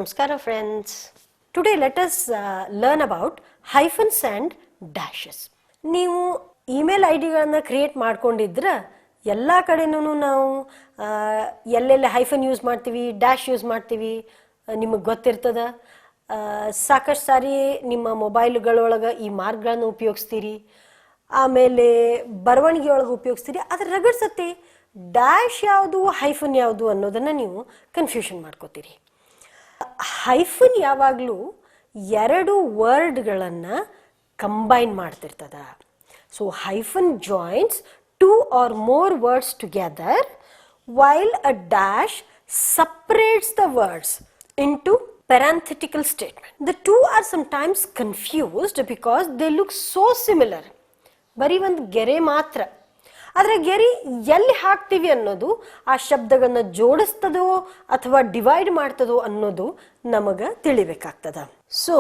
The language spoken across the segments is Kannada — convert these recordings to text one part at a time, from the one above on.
Namaskara friends. Today let us learn about hyphens and dashes. ನೀವು ಇಮೇಲ್ ಐ ಡಿಗಳನ್ನು ಕ್ರಿಯೇಟ್ ಮಾಡ್ಕೊಂಡಿದ್ರೆ ಎಲ್ಲ ಕಡೆನೂ ನಾವು ಎಲ್ಲೆಲ್ಲ ಹೈಫನ್ ಯೂಸ್ ಮಾಡ್ತೀವಿ, ಡ್ಯಾಶ್ ಯೂಸ್ ಮಾಡ್ತೀವಿ, ನಿಮಗೆ ಗೊತ್ತಿರ್ತದ. ಸಾಕಷ್ಟು ಸಾರಿ ನಿಮ್ಮ ಮೊಬೈಲ್ಗಳೊಳಗೆ ಈ ಮಾರ್ಕ್ಗಳನ್ನು ಉಪಯೋಗಿಸ್ತೀರಿ, ಆಮೇಲೆ ಬರವಣಿಗೆ ಒಳಗೆ ಉಪಯೋಗಿಸ್ತೀರಿ. ಅದ್ರ ರಗಡ್ಸತ್ತೆ ಡ್ಯಾಶ್ ಯಾವುದು ಹೈಫನ್ ಯಾವುದು ಅನ್ನೋದನ್ನು ನೀವು ಕನ್ಫ್ಯೂಷನ್ ಮಾಡ್ಕೋತೀರಿ. ಹೈಫನ್ ಯಾವಾಗಲೂ ಎರಡು ವರ್ಡ್ಗಳನ್ನು ಕಂಬೈನ್ ಮಾಡ್ತಿರ್ತದ. So hyphen joins two or more words together while a dash separates the words into parenthetical statement. The two are sometimes confused because they look so similar. ಬರೀ ಒಂದು ಗೆರೆ ಮಾತ್ರ, ಆದರೆ ಗೆರೆ ಎಲ್ಲಿ ಹಾಕ್ತೀವಿ ಅನ್ನೋದು ಆ ಶಬ್ದಗಳನ್ನ ಜೋಡಿಸ್ತದೋ ಅಥವಾ ಡಿವೈಡ್ ಮಾಡ್ತದೋ ಅನ್ನೋದು ನಮಗೆ ತಿಳಿಬೇಕಾಗ್ತದ. So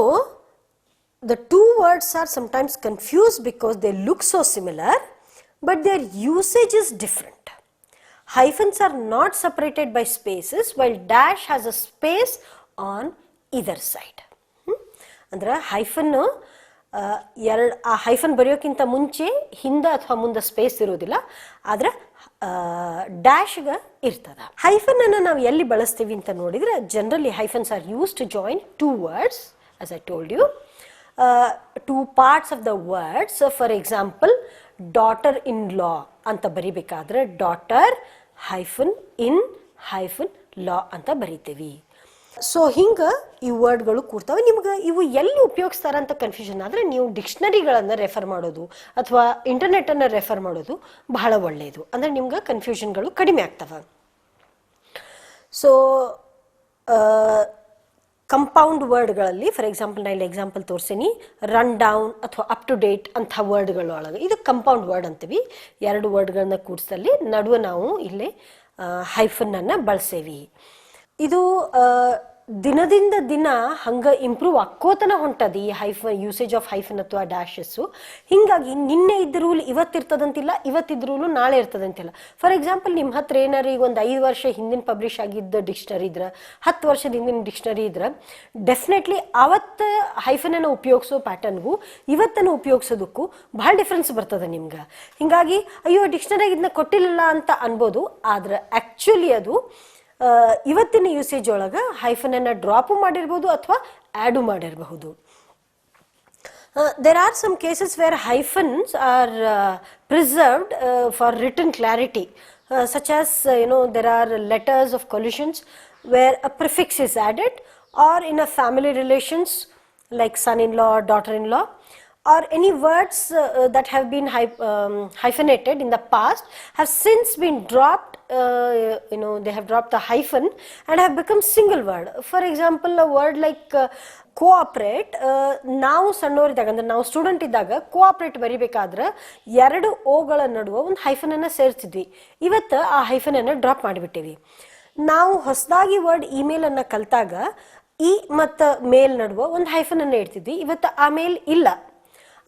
the two words are sometimes confused because they look so similar but their usage is different. Hyphens are not separated by spaces while dash has a space on either side. ಅಂದ್ರೆ ಹೈಫನ್ ಆ ಹೈಫನ್ ಬರೆಯೋಕ್ಕಿಂತ ಮುಂಚೆ ಹಿಂದೆ ಅಥವಾ ಮುಂದೆ ಸ್ಪೇಸ್ ಇರೋದಿಲ್ಲ, ಆದರೆ ಡ್ಯಾಶ್ಗೆ ಇರ್ತದ. ಹೈಫನ್ ಅನ್ನು ನಾವು ಎಲ್ಲಿ ಬಳಸ್ತೀವಿ ಅಂತ ನೋಡಿದ್ರೆ, generally hyphens are use to join two words, as I told you, two parts of the words. So for example, daughter in law ಅಂತ ಬರಿಬೇಕಾದ್ರೆ daughter hyphen in hyphen law ಅಂತ ಬರಿತೀವಿ. ಸೊ ಹಿಂಗೆ ಈ ವರ್ಡ್ಗಳು ಕೂಡ್ತಾವೆ. ನಿಮ್ಗೆ ಇವು ಎಲ್ಲಿ ಉಪಯೋಗಿಸ್ತಾರೆ ಅಂತ ಕನ್ಫ್ಯೂಷನ್ ಆದರೆ ನೀವು ಡಿಕ್ಷನರಿಗಳನ್ನು ರೆಫರ್ ಮಾಡೋದು ಅಥವಾ ಇಂಟರ್ನೆಟನ್ನು ರೆಫರ್ ಮಾಡೋದು ಬಹಳ ಒಳ್ಳೆಯದು. ಅಂದರೆ ನಿಮ್ಗೆ ಕನ್ಫ್ಯೂಷನ್ಗಳು ಕಡಿಮೆ ಆಗ್ತವೆ. ಸೊ ಕಂಪೌಂಡ್ ವರ್ಡ್ಗಳಲ್ಲಿ ಫಾರ್ ಎಕ್ಸಾಂಪಲ್ ನಾನು ಇಲ್ಲಿ ಎಕ್ಸಾಂಪಲ್ ತೋರಿಸ್ತೀನಿ. ರನ್ ಡೌನ್ ಅಥವಾ ಅಪ್ ಟು ಡೇಟ್ ಅಂಥ ವರ್ಡ್ಗಳೊಳಗೆ ಇದು ಕಂಪೌಂಡ್ ವರ್ಡ್ ಅಂತೀವಿ. ಎರಡು ವರ್ಡ್ಗಳನ್ನ ಕೂಡಿಸಲ್ಲಿ ನಡುವೆ ನಾವು ಇಲ್ಲಿ ಹೈಫನ್ನನ್ನು ಬಳಸೇವಿ. ಇದು ದಿನದಿಂದ ದಿನ ಹಂಗೆ ಇಂಪ್ರೂವ್ ಆಕ್ಕೋತನ ಹೊಂಟದ ಈ ಹೈಫನ್ ಯೂಸೇಜ್ ಆಫ್ ಹೈಫನ್ ಅಥವಾ ಡ್ಯಾಶಸ್ಸು. ಹೀಗಾಗಿ ನಿನ್ನೆ ಇದ್ದ ರೂಲ್ ಇವತ್ತಿರ್ತದಂತಿಲ್ಲ, ಇವತ್ತಿದ್ದ ರೂಲು ನಾಳೆ ಇರ್ತದಂತಿಲ್ಲ. ಫಾರ್ ಎಕ್ಸಾಂಪಲ್ ನಿಮ್ಮ ಹತ್ರ ಏನಾರು ಈಗ ಒಂದು 5 ವರ್ಷ ಹಿಂದಿನ ಪಬ್ಲಿಷ್ ಆಗಿದ್ದ ಡಿಕ್ಷನರಿ ಇದ್ರೆ, 10 ವರ್ಷದ ಹಿಂದಿನ ಡಿಕ್ಷನರಿ ಇದ್ರೆ, ಡೆಫಿನೆಟ್ಲಿ ಅವತ್ತು ಹೈಫನನ್ನು ಉಪಯೋಗಿಸೋ ಪ್ಯಾಟರ್ನ್ಗೂ ಇವತ್ತನ್ನು ಉಪಯೋಗಿಸೋದಕ್ಕೂ ಭಾಳ ಡಿಫ್ರೆನ್ಸ್ ಬರ್ತದೆ ನಿಮ್ಗೆ. ಹೀಗಾಗಿ ಅಯ್ಯೋ ಡಿಕ್ಷನರಿ ಇದನ್ನ ಕೊಟ್ಟಿಲ್ಲ ಅಂತ ಅನ್ಬೋದು, ಆದ್ರೆ ಆ್ಯಕ್ಚುಲಿ ಅದು ಇವತ್ತಿನ ಯೂಸೇಜ್ ಒಳಗೆ ಹೈಫನನ್ನು ಡ್ರಾಪು ಮಾಡಿರ್ಬೋದು ಅಥವಾ ಆ್ಯಡು ಮಾಡಿರಬಹುದು. There are some cases where hyphens are preserved for written clarity, such as there are letters of collisions where a prefix is added, or in a family relations like son-in-law or daughter-in-law, or any words that have been hyphenated in the past have since been dropped. They have dropped the hyphen and have become single word. For example, a word like cooperate, ನಾವು ಸಣ್ಣವರಿದ್ದಾಗ ಅಂದ್ರೆ ನಾವು ಸ್ಟೂಡೆಂಟ್ ಇದ್ದಾಗ ಕೋಆಪರೇಟ್ ಬರಿಬೇಕಾದ್ರೆ 2 ಓಗಳ ನಡುವೆ ಒಂದು ಹೈಫನನ್ನು ಸೇರಿಸಿದ್ವಿ. ಇವತ್ತು ಆ ಹೈಫನನ್ನು ಡ್ರಾಪ್ ಮಾಡಿಬಿಟ್ಟಿವಿ. ನಾವು ಹೊಸದಾಗಿ ವರ್ಡ್ ಇಮೇಲನ್ನು ಕಲಿತಾಗ ಇ ಮತ್ತು ಮೇಲ್ ನಡುವೆ ಒಂದು ಹೈಫನನ್ನು ಇಡ್ತಿದ್ವಿ. ಇವತ್ತು ಆ ಮೇಲ್ ಇಲ್ಲ.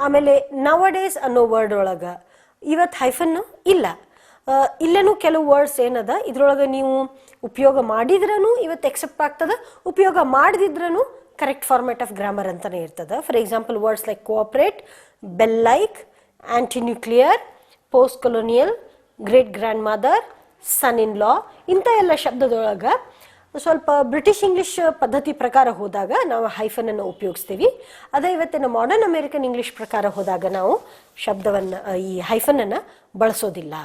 ಆಮೇಲೆ ನವಡೇಸ್ ಅನ್ನೋ ವರ್ಡ್ ಒಳಗೆ ಇವತ್ತು ಹೈಫನ್ನು ಇಲ್ಲ. ಇಲ್ಲೇನೂ ಕೆಲವು ವರ್ಡ್ಸ್ ಏನದ ಇದ್ರೊಳಗೆ ನೀವು ಉಪಯೋಗ ಮಾಡಿದ್ರೂ ಇವತ್ತು ಎಕ್ಸೆಪ್ಟ್ ಆಗ್ತದೆ, ಉಪಯೋಗ ಮಾಡದಿದ್ರೂ ಕರೆಕ್ಟ್ ಫಾರ್ಮ್ಯಾಟ್ ಆಫ್ ಗ್ರಾಮರ್ ಅಂತಲೇ ಇರ್ತದೆ. For example words like cooperate, bell like, anti nuclear, post colonial, great grand mother, son in law, ಇಂಥ ಎಲ್ಲ ಶಬ್ದದೊಳಗೆ ಸ್ವಲ್ಪ ಬ್ರಿಟಿಷ್ ಇಂಗ್ಲಿಷ್ ಪದ್ಧತಿ ಪ್ರಕಾರ ಹೋದಾಗ ನಾವು ಹೈಫನನ್ನು ಉಪಯೋಗಿಸ್ತೀವಿ. ಅದೇ ಇವತ್ತಿನ ಮಾಡರ್ನ್ ಅಮೇರಿಕನ್ ಇಂಗ್ಲಿಷ್ ಪ್ರಕಾರ ಹೋದಾಗ ನಾವು ಶಬ್ದವನ್ನು ಈ ಹೈಫನನ್ನು ಬಳಸೋದಿಲ್ಲ.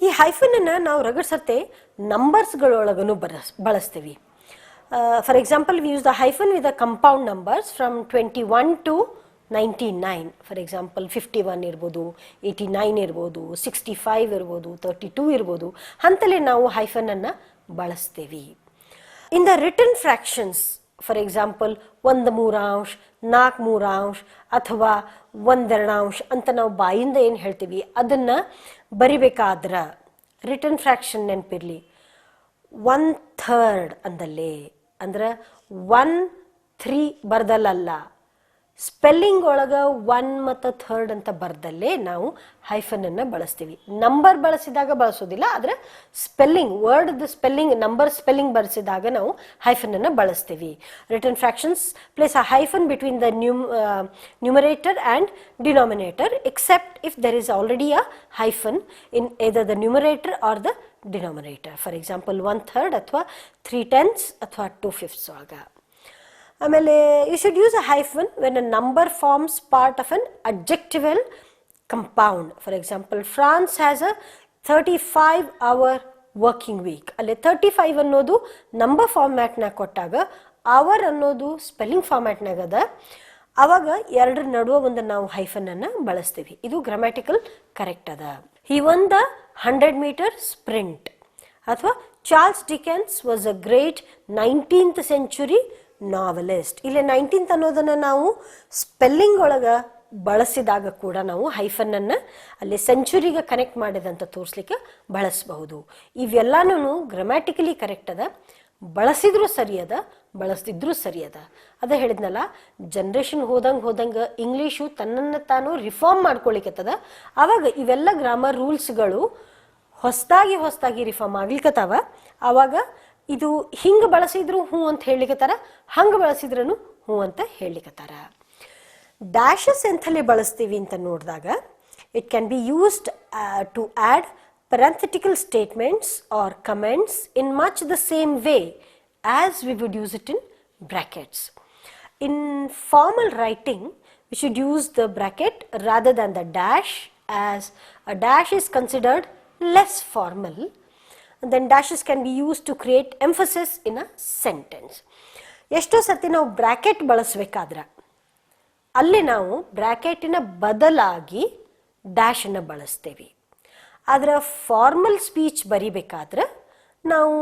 ಈ ಹೈಫನನ್ನು ನಾವು ರಗಡ್ಸತ್ತೆ ನಂಬರ್ಸ್ಗಳೊಳಗೂ ಬಳಸ್ತೀವಿ. For example we use the hyphen with the compound numbers from 21 to 99. For example 51 ಇರ್ಬೋದು, 89 ಇರ್ಬೋದು, 65 ಇರ್ಬೋದು, 32 ಇರ್ಬೋದು. ಅಂತಲೇ ನಾವು ಹೈಫನನ್ನು ಬಳಸ್ತೀವಿ. In the written fractions, for example 1/3, 4/3 ಅಥವಾ 1/2 ಅಂತ ನಾವು ಬಾಯಿಂದ ಏನು ಹೇಳ್ತೀವಿ ಅದನ್ನು ಬರಿಬೇಕಾದ್ರೆ ರಿಟರ್ನ್ ಫ್ರ್ಯಾಕ್ಷನ್ ನೆನಪಿರಲಿ 1/3 ಅಂದಲ್ಲೇ, ಅಂದ್ರೆ 1/3 ಬರ್ದಲ್ಲ, ಸ್ಪೆಲ್ಲಿಂಗ್ ಒಳಗ 1 ಮತ್ತು 3 ಅಂತ ಬರ್ದಲ್ಲೇ ನಾವು ಹೈಫನ್ ಅನ್ನು ಬಳಸ್ತೀವಿ. ನಂಬರ್ ಬಳಸಿದಾಗ ಬಳಸೋದಿಲ್ಲ, ಆದರೆ spelling word spelling number spelling ಬಳಸಿದಾಗ ನಾವು ಹೈಫನ್ ಅನ್ನು ಬಳಸ್ತೀವಿ. Written fractions place a hyphen between the numerator and denominator except if there is already a hyphen in either the numerator or the denominator. For example 1/3 ಅಥವಾ 3/10 ಅಥವಾ 2/5 ಒಳಗ. ಆಮೇಲೆ you should use a hyphen when a number forms part of an adjectival compound. For example France has a 35-hour working week. ಅಲ್ಲಿ 35 ಅನ್ನೋದು ನಂಬರ್ ಫಾರ್ಮ್ಯಾಟ್ನಾಗ ಕೊಟ್ಟಾಗ ಅವರ್ ಅನ್ನೋದು ಸ್ಪೆಲ್ಲಿಂಗ್ ಫಾರ್ಮ್ಯಾಟ್ನಾಗ ಅದ, ಆವಾಗ ಎರಡರ ನಡುವೆ ಒಂದು ನಾವು ಹೈಫನ್ ಅನ್ನು ಬಳಸ್ತೀವಿ. ಇದು ಗ್ರಾಮ್ಯಾಟಿಕಲ್ ಕರೆಕ್ಟ್ ಅದ. ಹಿ won the 100-meter sprint. ಅಥವಾ Charles Dickens was a great 19th century novelist. ಇಲ್ಲಿ 19th ಅನ್ನೋದನ್ನು ನಾವು ಸ್ಪೆಲ್ಲಿಂಗ್ ಒಳಗೆ ಬಳಸಿದಾಗ ಕೂಡ ನಾವು ಹೈಫನ್ ಅನ್ನು ಅಲ್ಲಿ ಸೆಂಚುರಿಗೆ ಕನೆಕ್ಟ್ ಮಾಡಿದಂತ ತೋರಿಸ್ಲಿಕ್ಕೆ ಬಳಸಬಹುದು. ಇವೆಲ್ಲಾನು ಗ್ರಾಮ್ಯಾಟಿಕಲಿ ಕರೆಕ್ಟ್ ಅದ, ಬಳಸಿದ್ರು ಸರಿ ಅದ, ಬಳಸ್ತಿದ್ರು ಸರಿ ಅದ. ಅದ ಹೇಳಿದ್ನಲ್ಲ, ಜನ್ರೇಷನ್ ಹೋದಂಗೆ ಇಂಗ್ಲೀಷು ತನ್ನನ್ನು ತಾನು ರಿಫಾರ್ಮ್ ಮಾಡ್ಕೊಳಿಕತ್ತದ. ಆವಾಗ ಇವೆಲ್ಲ ಗ್ರಾಮರ್ ರೂಲ್ಸ್ಗಳು ಹೊಸದಾಗಿ ರಿಫಾರ್ಮ್ ಆಗ್ಲಿಕ್ಕತ್ತಾವ. ಆವಾಗ ಇದು ಹಿಂಗೆ ಬಳಸಿದ್ರು ಹ್ಞೂ ಅಂತ ಹೇಳಿಕತ್ತಾರ, ಹಂಗೆ ಬಳಸಿದ್ರೂ ಹ್ಞೂ ಅಂತ ಹೇಳಿಕತ್ತಾರ. ಡ್ಯಾಶಸ್ ಎಂಥಲ್ಲಿ ಬಳಸ್ತೀವಿ ಅಂತ ನೋಡಿದಾಗ it can be used to add parenthetical statements or comments in much the same way as we would use it in brackets. In formal writing, we should use the bracket rather than the dash, as a dash is considered less formal. And then dashes can be used to create emphasis in a sentence. ಎಷ್ಟೋ ಸತಿ ನಾವು ಬ್ರಾಕೆಟ್ ಬಳಸಬೇಕಾದ್ರೆ ಅಲ್ಲಿ ನಾವು ಬ್ರಾಕೆಟಿನ ಬದಲಾಗಿ ಡ್ಯಾಶ್ ಅನ್ನು ಬಳಸ್ತೇವೆ. ಆದರೆ ಫಾರ್ಮಲ್ ಸ್ಪೀಚ್ ಬರಿಬೇಕಾದ್ರೆ ನಾವು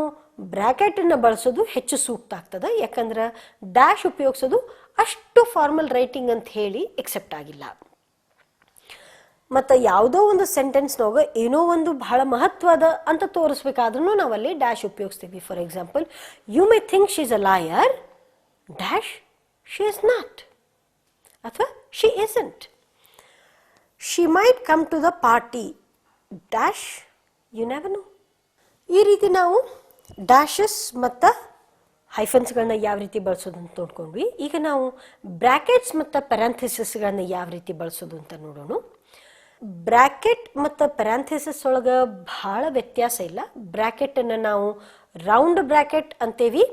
ಬ್ರ್ಯಾಕೆಟನ್ನು ಬಳಸೋದು ಹೆಚ್ಚು ಸೂಕ್ತ ಆಗ್ತದೆ. ಯಾಕಂದ್ರೆ ಡ್ಯಾಶ್ ಉಪಯೋಗಿಸೋದು ಅಷ್ಟು ಫಾರ್ಮಲ್ ರೈಟಿಂಗ್ ಅಂತ ಹೇಳಿ ಎಕ್ಸೆಪ್ಟ್ ಆಗಿಲ್ಲ. ಮತ್ತು ಯಾವುದೋ ಒಂದು ಸೆಂಟೆನ್ಸ್ನಾಗ ಏನೋ ಒಂದು ಬಹಳ ಮಹತ್ವದ ಅಂತ ತೋರಿಸ್ಬೇಕಾದ್ರೂ ನಾವಲ್ಲಿ ಡ್ಯಾಶ್ ಉಪಯೋಗಿಸ್ತೀವಿ. For example, you may think she is a lawyer dash she is not, ಅಥವಾ she isn't. She might come to the party dash you never know. ಈ ರೀತಿ ನಾವು ಡ್ಯಾಶಸ್ ಮತ್ತು ಹೈಫನ್ಸ್ಗಳನ್ನ ಯಾವ ರೀತಿ ಬಳಸೋದು ಅಂತ ನೋಡ್ಕೊಂಡ್ವಿ. ಈಗ ನಾವು ಬ್ರ್ಯಾಕೆಟ್ಸ್ ಮತ್ತು ಪ್ಯಾರಂಥೆಸಿಸ್ಗಳನ್ನ ಯಾವ ರೀತಿ ಬಳಸೋದು ಅಂತ ನೋಡೋಣ. ಬ್ರ್ಯಾಕೆಟ್ ಮತ್ತು ಪ್ಯಾರಂಥೆಸಿಸ್ ಒಳಗೆ ಭಾಳ ವ್ಯತ್ಯಾಸ ಇಲ್ಲ. ಬ್ರ್ಯಾಕೆಟನ್ನು ನಾವು ರೌಂಡ್ ಬ್ರ್ಯಾಕೆಟ್ ಅಂತೇವಿ,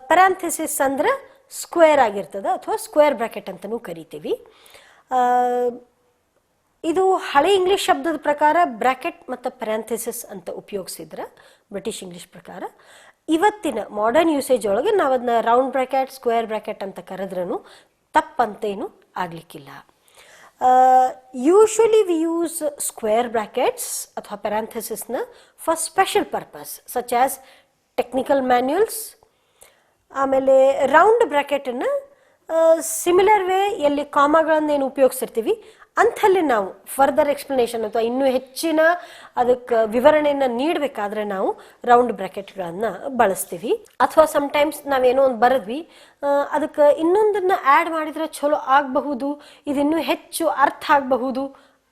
ಪ್ಯಾರಂಥೆಸಿಸ್ ಅಂದ್ರೆ ಸ್ಕ್ವೇರ್ ಆಗಿರ್ತದೆ ಅಥವಾ ಸ್ಕ್ವೇರ್ ಬ್ರ್ಯಾಕೆಟ್ ಅಂತಲೂ ಕರಿತೀವಿ. ಇದು ಹಳೆ ಇಂಗ್ಲೀಷ್ ಶಬ್ದದ ಪ್ರಕಾರ ಬ್ರ್ಯಾಕೆಟ್ ಮತ್ತು ಪ್ಯಾರಂಥೆಸಿಸ್ ಅಂತ ಉಪಯೋಗಿಸಿದ್ರೆ, ಬ್ರಿಟಿಷ್ ಇಂಗ್ಲೀಷ್ ಪ್ರಕಾರ. ಇವತ್ತಿನ ಮಾಡರ್ನ್ ಯೂಸೇಜ್ ಒಳಗೆ ನಾವು ಅದನ್ನ ರೌಂಡ್ ಬ್ರ್ಯಾಕೆಟ್, ಸ್ಕ್ವೇರ್ ಬ್ರ್ಯಾಕೆಟ್ ಅಂತ ಕರೆದ್ರೂ ತಪ್ಪಂತೇನು ಆಗಲಿಕ್ಕಿಲ್ಲ. Usually we use square brackets ಅಥವಾ ಪ್ಯಾರಂಥೆಸಿಸ್ನ for special purpose such as technical manuals. ಆಮೇಲೆ ರೌಂಡ್ ಬ್ರ್ಯಾಕೆಟನ್ನು ಸಿಮಿಲರ್ ವೇ ಎಲ್ಲಿ ಕಾಮಾಗಳನ್ನೇನು ಉಪಯೋಗಿಸಿರ್ತೀವಿ ಅಂಥಲ್ಲಿ ನಾವು ಫರ್ದರ್ ಎಕ್ಸ್ಪ್ಲನೇಷನ್ ಅಥವಾ ಇನ್ನೂ ಹೆಚ್ಚಿನ ಅದಕ್ಕೆ ವಿವರಣೆಯನ್ನು ನೀಡಬೇಕಾದ್ರೆ ನಾವು ರೌಂಡ್ ಬ್ರ್ಯಾಕೆಟ್ಗಳನ್ನು ಬಳಸ್ತೀವಿ. ಅಥವಾ ಸಮ್ಟೈಮ್ಸ್ ನಾವೇನೋ ಒಂದು ಬರೆದ್ವಿ, ಅದಕ್ಕೆ ಇನ್ನೊಂದನ್ನು ಆ್ಯಡ್ ಮಾಡಿದರೆ ಚಲೋ ಆಗಬಹುದು, ಇದಿನ್ನೂ ಹೆಚ್ಚು ಅರ್ಥ ಆಗಬಹುದು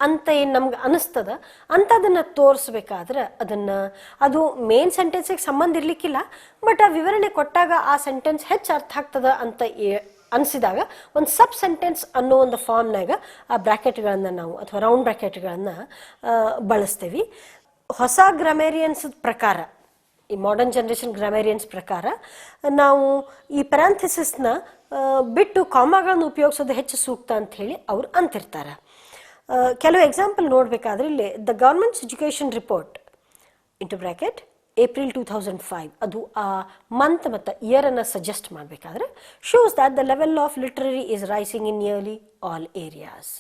ಅಂತ ಏನು ನಮ್ಗೆ ಅನಿಸ್ತದ ಅಂಥದನ್ನು ತೋರಿಸ್ಬೇಕಾದ್ರೆ ಅದು ಮೇನ್ ಸೆಂಟೆನ್ಸಿಗೆ ಸಂಬಂಧ ಇರಲಿಕ್ಕಿಲ್ಲ, ಬಟ್ ಆ ವಿವರಣೆ ಕೊಟ್ಟಾಗ ಆ ಸೆಂಟೆನ್ಸ್ ಹೆಚ್ಚು ಅರ್ಥ ಆಗ್ತದ ಅಂತ ಅನಿಸಿದಾಗ ಒಂದು ಸಬ್ ಸೆಂಟೆನ್ಸ್ ಅನ್ನೋ ಒಂದು ಫಾರ್ಮ್ನಾಗ ಆ ಬ್ರ್ಯಾಕೆಟ್ಗಳನ್ನು ನಾವು ಅಥವಾ ರೌಂಡ್ ಬ್ರ್ಯಾಕೆಟ್ಗಳನ್ನು ಬಳಸ್ತೀವಿ. ಹೊಸ ಗ್ರಾಮೇರಿಯನ್ಸ್ ಪ್ರಕಾರ, ಈ ಮಾಡರ್ನ್ ಜನ್ರೇಷನ್ ಗ್ರಾಮೇರಿಯನ್ಸ್ ಪ್ರಕಾರ ನಾವು ಈ ಪ್ಯಾರಂಥೆಸಿಸ್ನ ಬಿಟ್ಟು ಕಾಮಾಗಳನ್ನು ಉಪಯೋಗಿಸೋದು ಹೆಚ್ಚು ಸೂಕ್ತ ಅಂತ ಹೇಳಿ ಅವ್ರು ಅಂತಿರ್ತಾರೆ. ಕೆಲವು ಎಕ್ಸಾಂಪಲ್ ನೋಡಬೇಕಾದ್ರೆ ಇಲ್ಲಿ the government's education report into bracket April 2005, ಅದು ಆ ಮಂತ್ ಮತ್ತು ಇಯರನ್ನು ಸಜೆಸ್ಟ್ ಮಾಡಬೇಕಾದ್ರೆ shows that the level of literacy is rising in nearly all areas.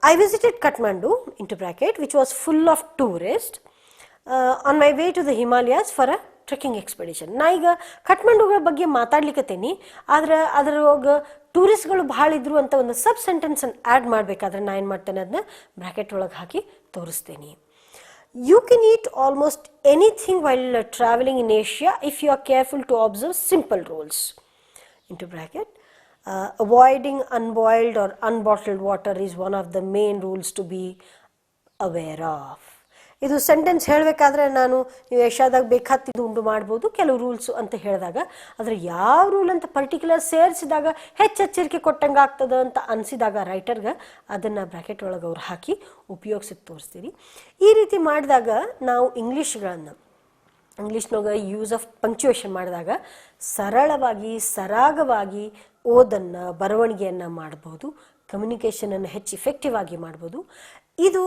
I visited Kathmandu into bracket which was full of tourists on my way to the Himalayas for a trekking expedition. ನಾ ಈಗ ಕಠ್ಮಂಡುಗಳ ಬಗ್ಗೆ ಮಾತಾಡ್ಲಿಕ್ಕತ್ತೀನಿ, ಆದರೆ ಅದರೊಳಗೆ ಟೂರಿಸ್ಟ್ಗಳು ಭಾಳ ಇದ್ರು ಅಂತ ಒಂದು ಸಬ್ ಸೆಂಟೆನ್ಸನ್ನು ಆ್ಯಡ್ ಮಾಡಬೇಕಾದ್ರೆ ನಾ ಏನು ಮಾಡ್ತೇನೆ ಅದನ್ನ ಬ್ರ್ಯಾಕೆಟ್ ಒಳಗೆ ಹಾಕಿ ತೋರಿಸ್ತೀನಿ. You can eat almost anything while traveling in Asia if you are careful to observe simple rules into bracket. Avoiding unboiled or unbottled water is one of the main rules to be aware of. ಇದು ಸೆಂಟೆನ್ಸ್ ಹೇಳಬೇಕಾದ್ರೆ ನಾನು ನೀವು ಯಶಾದಾಗ ಬೇಕಾತಿದ್ದು ಉಂಡು ಮಾಡ್ಬೋದು ಕೆಲವು ರೂಲ್ಸು ಅಂತ ಹೇಳಿದಾಗ, ಆದರೆ ಯಾವ ರೂಲ್ ಅಂತ ಪರ್ಟಿಕ್ಯುಲರ್ ಸೇರಿಸಿದಾಗ ಹೆಚ್ಚು ಎಚ್ಚರಿಕೆ ಕೊಟ್ಟಂಗೆ ಆಗ್ತದೆ ಅಂತ ಅನಿಸಿದಾಗ ರೈಟರ್ಗೆ ಅದನ್ನು ಬ್ರ್ಯಾಕೆಟ್ ಒಳಗೆ ಅವ್ರು ಹಾಕಿ ಉಪಯೋಗಿಸಿ ತೋರಿಸ್ತೀರಿ. ಈ ರೀತಿ ಮಾಡಿದಾಗ ನಾವು ಇಂಗ್ಲೀಷ್ನಾಗ ಯೂಸ್ ಆಫ್ ಪಂಕ್ಚುಯೇಷನ್ ಮಾಡಿದಾಗ ಸರಳವಾಗಿ ಸರಾಗವಾಗಿ ಓದನ್ನು ಬರವಣಿಗೆಯನ್ನು ಮಾಡ್ಬೋದು, ಕಮ್ಯುನಿಕೇಷನನ್ನು ಹೆಚ್ಚು ಇಫೆಕ್ಟಿವ್ ಆಗಿ ಮಾಡ್ಬೋದು. ಇದು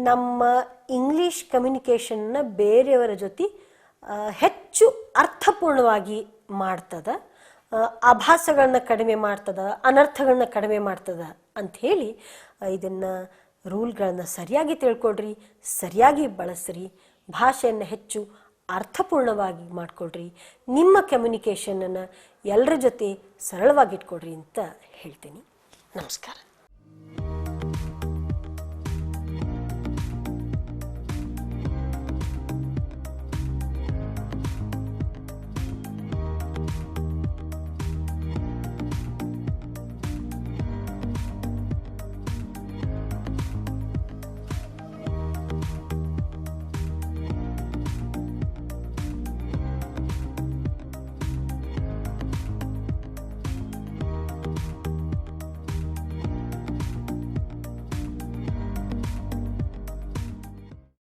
ನಮ್ಮ ಇಂಗ್ಲೀಷ್ ಕಮ್ಯುನಿಕೇಷನ್ನ ಬೇರೆಯವರ ಜೊತೆ ಹೆಚ್ಚು ಅರ್ಥಪೂರ್ಣವಾಗಿ ಮಾಡ್ತದೆ, ಆಭಾಸಗಳನ್ನ ಕಡಿಮೆ ಮಾಡ್ತದೆ, ಅನರ್ಥಗಳನ್ನ ಕಡಿಮೆ ಮಾಡ್ತದೆ ಅಂಥೇಳಿ ಇದನ್ನು ರೂಲ್ಗಳನ್ನು ಸರಿಯಾಗಿ ತಿಳ್ಕೊಳ್ರಿ, ಸರಿಯಾಗಿ ಬಳಸ್ರಿ, ಭಾಷೆಯನ್ನು ಹೆಚ್ಚು ಅರ್ಥಪೂರ್ಣವಾಗಿ ಮಾಡಿಕೊಡ್ರಿ, ನಿಮ್ಮ ಕಮ್ಯುನಿಕೇಷನನ್ನು ಎಲ್ಲರ ಜೊತೆ ಸರಳವಾಗಿಟ್ಕೊಡ್ರಿ ಅಂತ ಹೇಳ್ತೀನಿ. ನಮಸ್ಕಾರ.